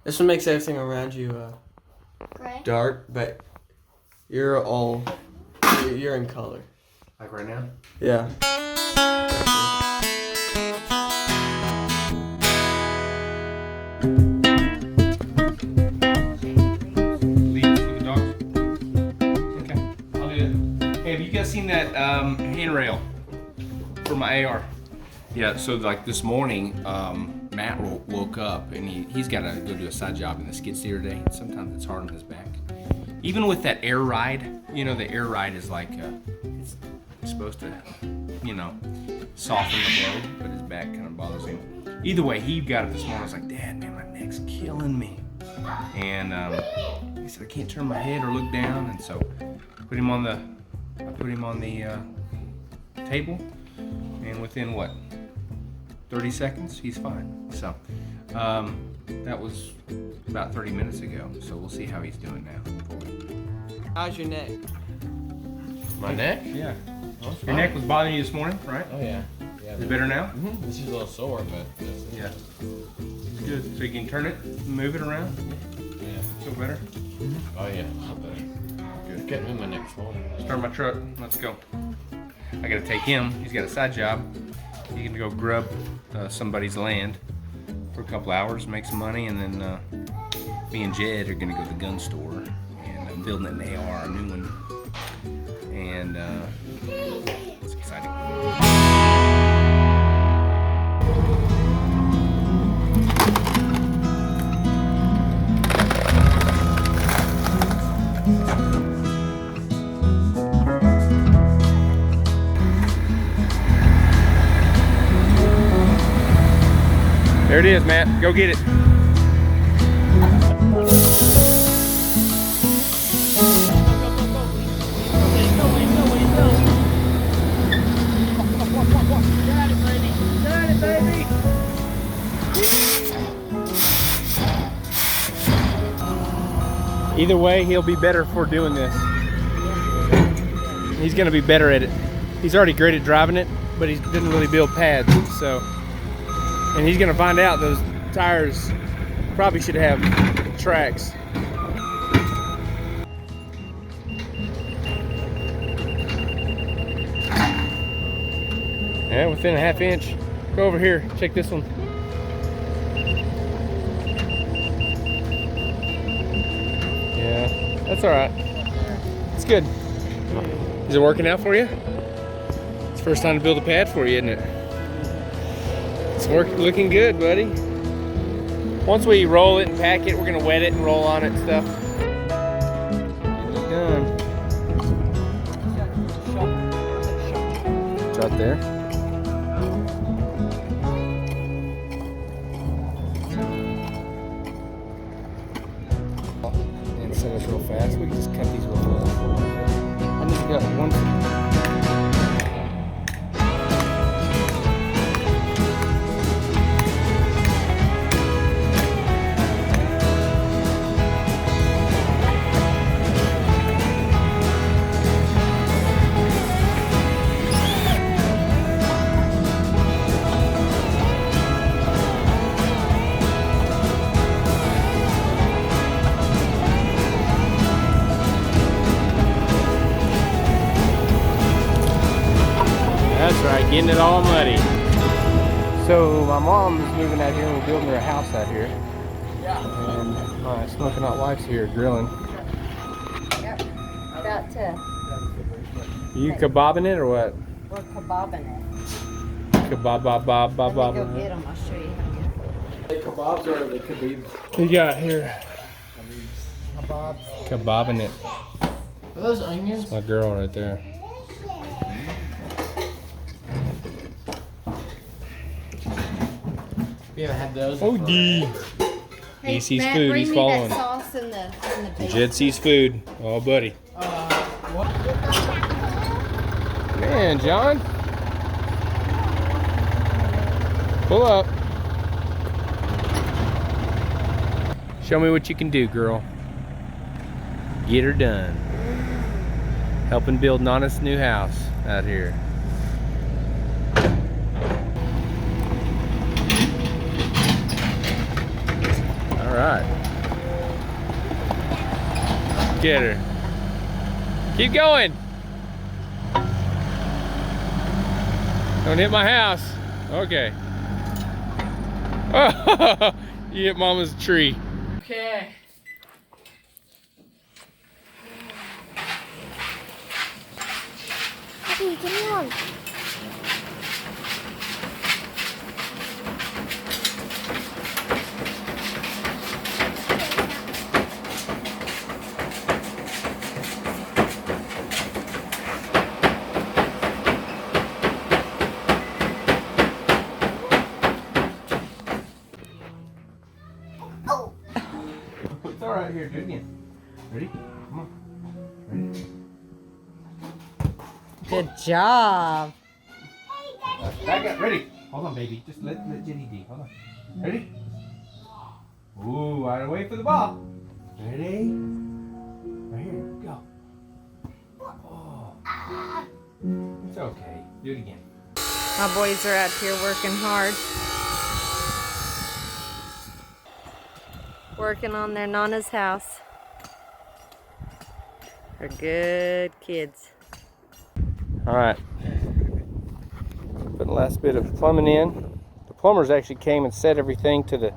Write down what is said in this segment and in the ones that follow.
This one makes everything around you Gray. dark, but you're in color. Like right now? Yeah. Leaves for the dogs? Okay, I'll do it. Hey, have you guys seen that handrail for my AR? Yeah, so like this morning, Matt woke up and he's got to go do a side job in the skid steer today. Sometimes it's hard on his back. Even with that air ride, you know, the air ride is like, it's supposed to, you know, soften the blow, but his back kind of bothers him. Either way, he got up this morning. I was like, Dad, man, my neck's killing me. And he said, I can't turn my head or look down. And so I put him on the table, and within what, 30 seconds, he's fine. So that was about 30 minutes ago. So we'll see how he's doing now. How's your neck? My neck? Yeah. Oh, Your neck was bothering you this morning, right? Oh yeah. Is it better now? Mm-hmm. This is a little sore, but Yeah. It's good. So you can turn it, move it around. yeah. Feel better? Oh yeah. Not better. Good. Can't move my neck swollen. Start my truck. Let's go. I gotta take him. He's got a side job. He can go grub somebody's land for a couple hours, make some money, and then me and Jed are gonna go to the gun store, and I'm building an AR, a new one, and it's exciting. There it is, Matt. Go get it. Either way, he'll be better for doing this. He's gonna be better at it. He's already great at driving it, but he didn't really build pads, so. And he's gonna find out those tires probably should have tracks. Yeah, within a half inch. Go over here, check this one. Yeah, that's all right. It's good. Is it working out for you? It's the first time to build a pad for you, isn't it? It's looking good, buddy. Once we roll it and pack it, we're gonna wet it and roll on it and stuff. Getting it done. It's right there. And set us real fast. We can just cut these real fast. I just got one. That's right, getting it all muddy. So my mom is moving out here and we're building her a house out here. Yeah. And my smoking hot wife's here grilling. Yep. About to. You kebabbing it or what? We're kebabbing it. Kebab. Let me go get them. I'll show you how to. The kebabs or the kebabs? You got here. Kebabs. Kebabbing it. Are those onions? My girl right there. You ever had those? Oh, D. Hey, He sees Matt, food, bring he's me following. that sauce in the bacon. Jed sees food. Oh, buddy. What? Man, John. Pull up. Show me what you can do, girl. Get her done. Helping build an honest new house out here. All right. Look at her. Keep going. Don't hit my house. Okay. Oh, you hit Mama's tree. Okay. Daddy, give me one. It's all right. Here, do it again. Ready? Come on. Ready? Good job. Back up. Ready? Hold on, baby. Just let Jenny be. Hold on. Ready? Ooh, right away for the ball. Ready? Right here. Go. Oh. It's okay. Do it again. My boys are out here working hard. Working on their Nana's house. They're good kids. All right. Putting the last bit of plumbing in. The plumbers actually came and set everything to the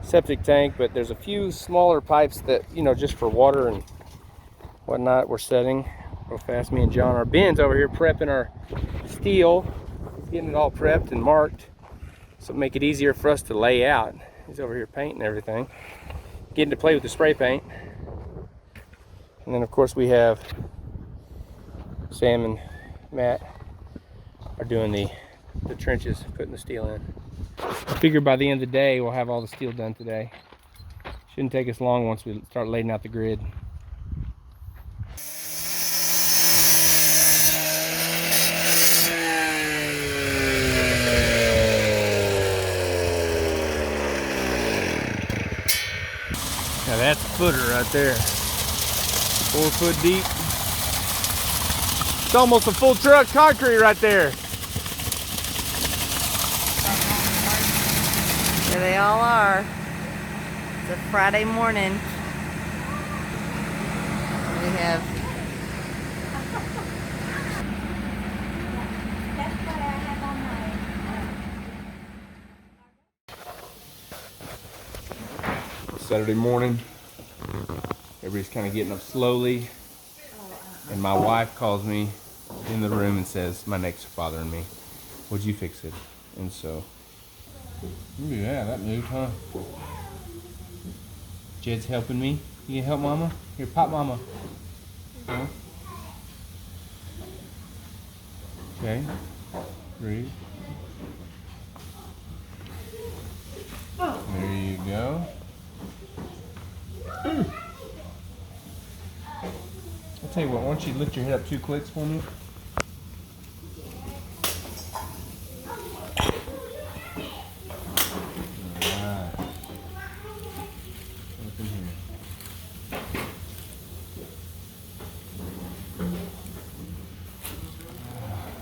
septic tank, but there's a few smaller pipes that, you know, just for water and whatnot we're setting real fast. Me and John are Ben's over here prepping our steel. He's getting it all prepped and marked so make it easier for us to lay out. He's over here painting everything, getting to play with the spray paint. And then of course we have Sam and Matt are doing the trenches, putting the steel in. I figure by the end of the day we'll have all the steel done today. Shouldn't take us long once we start laying out the grid. Now that's a footer right there. 4 foot deep. It's almost a full truck concrete right there. There they all are. It's a Friday morning. We have Saturday morning. Everybody's kind of getting up slowly. And my wife calls me in the room and says, my necks are bothering me. Would you fix it? And so, yeah, that moved, huh? Jed's helping me. You can help Mama? Here, pop Mama. Huh? Okay. Breathe. There you go. I'll tell you what, why don't you lift your head up 2 clicks for me? Alright. Up in here.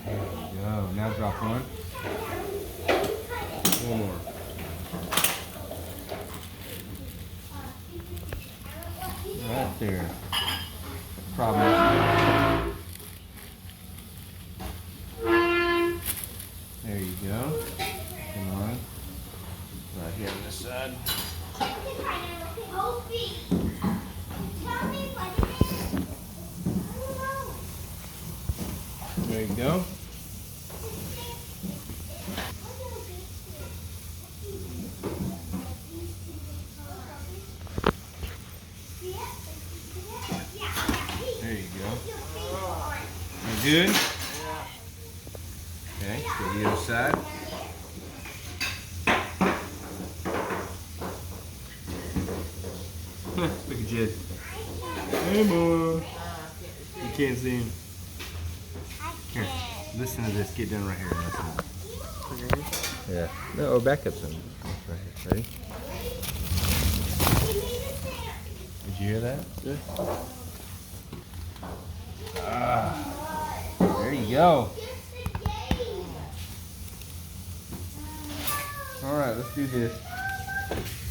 There we go. Now drop one. One more. Right there. Problem. There you go. Come on. Right here on this side. There you go. There you go. You good? Okay, go to the other side. Look at Jed. Hey, boy. You can't see him. Here, listen to this. Get down right here. Listen. Yeah. No, back up some. Right here. Ready? Did you hear that? Good. There you go. Alright, let's do this.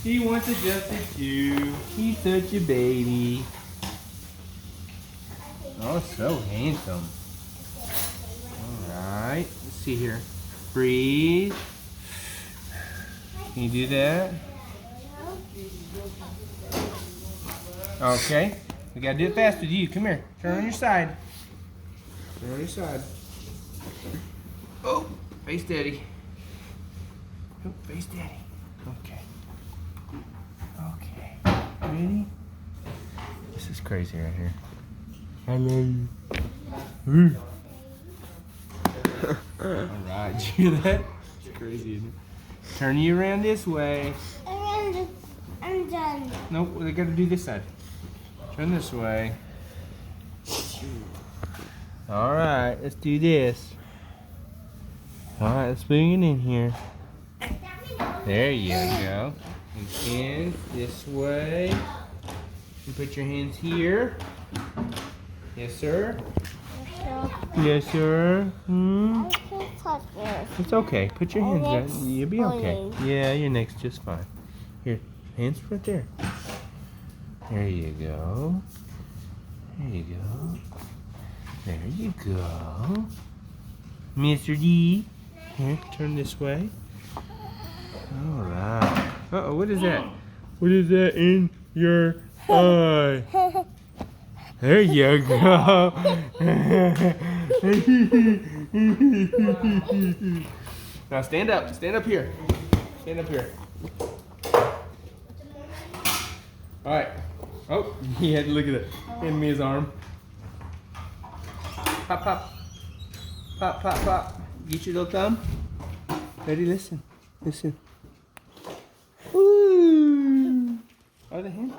He wants adjusted too. He's such a baby. Oh, so handsome. Alright, let's see here. Breathe. Can you do that? Okay. We gotta do it fast with you. Come here. Turn on your side. Turn on your side. Oh, face daddy. Oh, face daddy. Okay. Okay. Ready? This is crazy right here. I love you. Alright, did you hear that? It's crazy, isn't it? Turn you around this way. I'm done. Nope, we gotta do this side. Turn this way. Alright, let's do this. Alright, let's bring it in here. There you go. And in this way. You put your hands here. Yes, sir. Yes, sir. I can't touch this. It's okay. Put your hands neck's down. You'll be okay. burning. Yeah, your neck's just fine. Here, hands right there. There you go. There you go. There you go. Mr. D. Here, turn this way. Alright. Uh-oh, what is that? What is that in your eye? There you go. Now stand up. Stand up here. Stand up here. Alright. Oh, he had to look at it. Hand me his arm. Pop, pop. Pop, pop, pop. Get your little thumb. Ready? Listen. Listen. Woo! Other hand.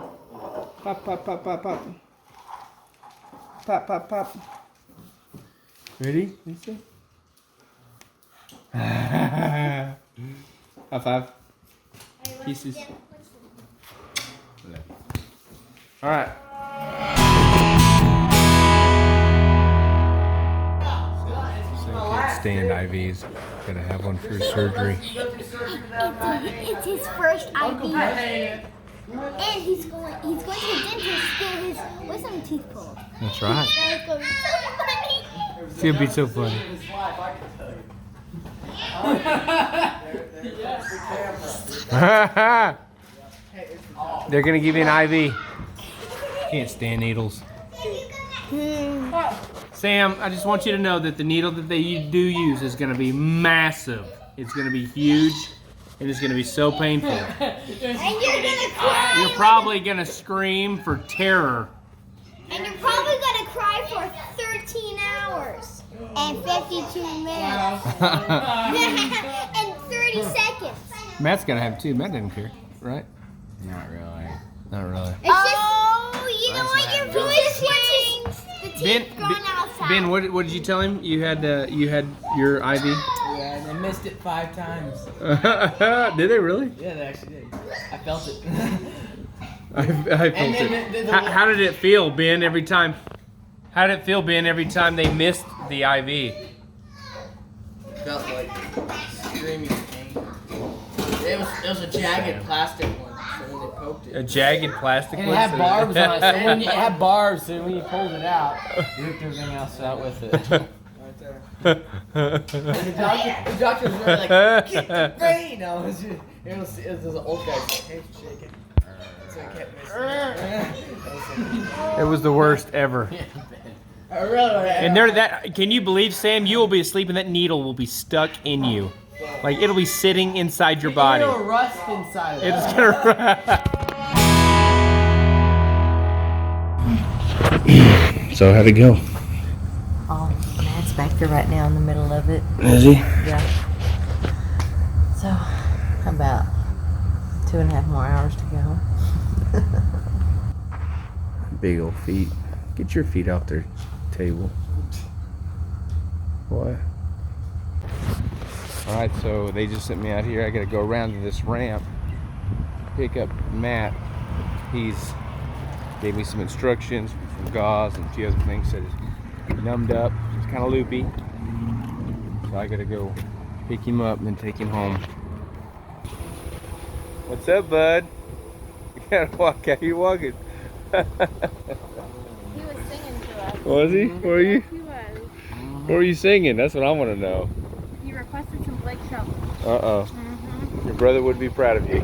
Pop, pop, pop, pop, pop. Pop, pop, pop. Ready? Listen. High five. Kisses. All right. So can't stand IVs. Gotta have one for surgery. It's his first IV. And he's going to the dentist to get his wisdom teeth pulled. That's right. That is going to be so funny. It's gonna be so funny. They're gonna give you an IV. Can't stand needles. Sam, I just want you to know that the needle that they do use is gonna be massive. It's gonna be huge, and it's gonna be so painful. And you're going to cry. You're probably gonna scream for terror. And you're probably going to cry for 13 hours. And 52 minutes. And 30 seconds. Matt's gonna have it too. Matt didn't care, right? Not really. Not really. It's just, you know what? You're doing swings. The teeth going outside. Ben, what did you tell him? You had your IV. Yeah, they missed it 5 times. Did they really? Yeah, they actually did. I felt it. I felt And it. then the How did it feel, Ben? Every time? How did it feel, Ben? Every time they missed the IV? felt like screaming pain. It was a jagged plastic one, so when they poked A it. jagged plastic And one. it had so- barbs on it, so when it had barbs, so when you pulled it out, you ripped everything else out with it. Right there. And the doctor was really like, get the brain! I was just, it was this old guy like, hey, shake it. So I kept missing. It was the worst ever. I really, And there, that can you believe, Sam? You will be asleep, and that needle will be stuck in you, like it'll be sitting inside your body. It'll rust inside of it. It's gonna. So how'd it go? Oh, Matt's back there right now in the middle of it. Is he? Yeah. So, about 2.5 more hours to go. Big old feet. Get your feet off their table. What? Alright, so they just sent me out here. I gotta go around to this ramp, pick up Matt. He's gave me some instructions, some gauze and a few other things. Said it's numbed up, it's kind of loopy. So I gotta go pick him up and then take him home. What's up, bud? You gotta walk out. You walking? He was singing to Was he? Were you? He was. What were you singing? That's what I want to know. He requested some Blake Shelton. Uh-oh. Your brother would be proud of you.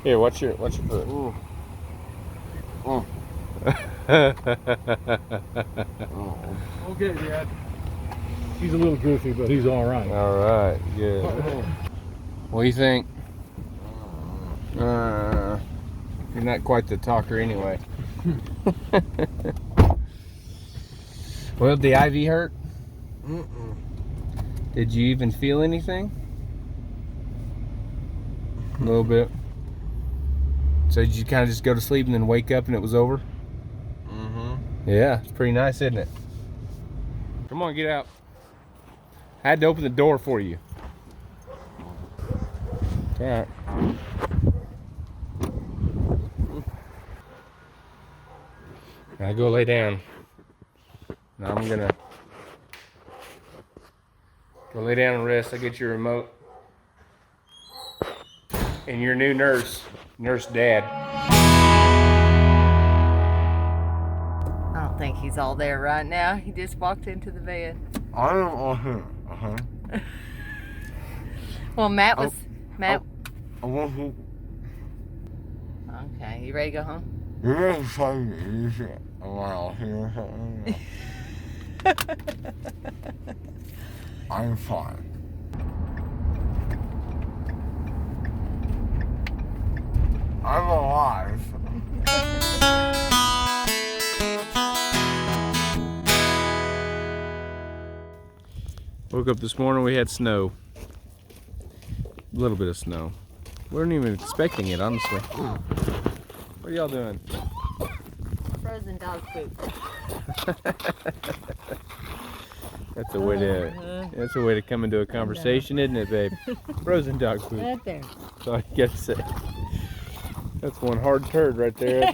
Here, watch your foot. Ooh. Oh. Okay, Dad. He's a little goofy, but he's all right. All right, good. What do you think? You're not quite the talker anyway. Well, did the IV hurt? Did you even feel anything? A little bit. So did you kind of just go to sleep and then wake up and it was over? Yeah, it's pretty nice, isn't it? Come on, get out. I had to open the door for you. All right. Now go lay down. Now I'm gonna go lay down and rest. I'll get your remote. And your new nurse, Nurse Dad. I don't think he's all there right now. He just walked into the bed. I am on here. Well, Matt was. Matt. I want to. Okay, you ready to go home? You're going to find me around here or something. I'm fine. I'm alive. Woke up this morning, we had snow. A little bit of snow. We weren't even expecting it, honestly. What are y'all doing? Frozen dog food. That's a way to come into a conversation, isn't it, babe? Frozen dog food. Right there. That's all you gotta say. That's one hard turd right there.